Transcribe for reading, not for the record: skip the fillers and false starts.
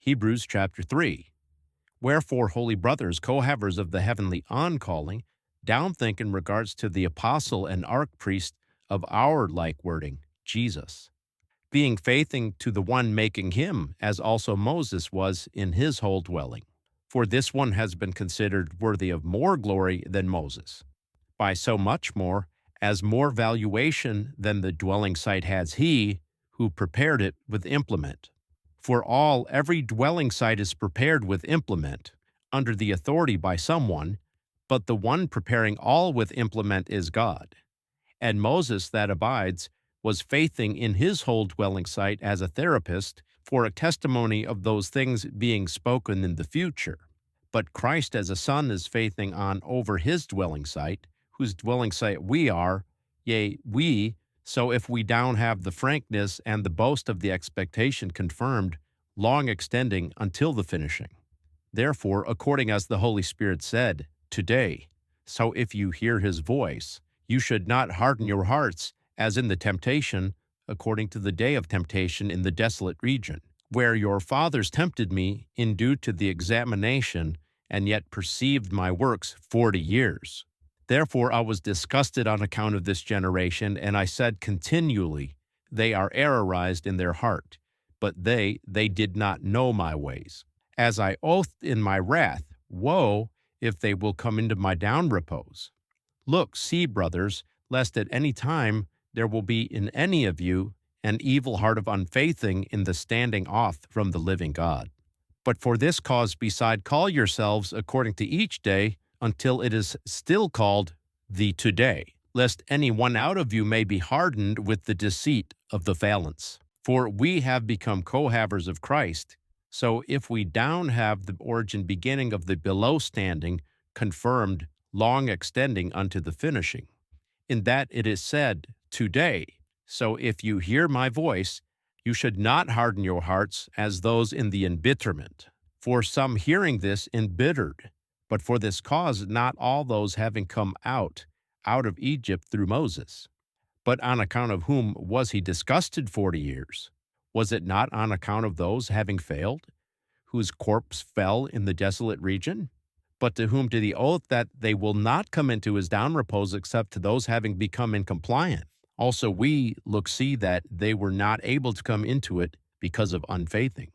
Hebrews chapter 3. Wherefore, holy brothers, co-havers of the heavenly on-calling, downthink in regards to the apostle and archpriest of our like wording, Jesus, being faithing to the one making him, as also Moses was in his whole dwelling. For this one has been considered worthy of more glory than Moses, by so much more, as more valuation than the dwelling site has he who prepared it with implement. For every dwelling site is prepared with implement, under the authority by someone, but the one preparing all with implement is God. And Moses that abides was faithing in his whole dwelling site as a therapist for a testimony of those things being spoken in the future. But Christ as a son is faithing on over his dwelling site, whose dwelling site we are, yea, we, so if we down have the frankness and the boast of the expectation confirmed, long extending until the finishing. Therefore, according as the Holy Spirit said, today, so if you hear his voice, you should not harden your hearts, as in the temptation, according to the day of temptation in the desolate region, where your fathers tempted me in due to the examination, and yet perceived my works 40 years. Therefore I was disgusted on account of this generation, and I said continually, they are errorized in their heart, but they did not know my ways. As I oathed in my wrath, woe, if they will come into my down repose. Look, see, brothers, lest at any time there will be in any of you an evil heart of unfaithing in the standing off from the living God. But for this cause beside call yourselves according to each day, until it is still called the today, lest any one out of you may be hardened with the deceit of the valance. For we have become co-havers of Christ, so if we down have the origin beginning of the below standing, confirmed, long extending unto the finishing, in that it is said, today, so if you hear my voice, you should not harden your hearts as those in the embitterment. For some hearing this embittered, but for this cause not all those having come out of Egypt through Moses. But on account of whom was he disgusted 40 years? Was it not on account of those having failed, whose corpse fell in the desolate region? But to whom did he oath that they will not come into his down repose except to those having become incompliant? Also we see that they were not able to come into it because of unfaithing.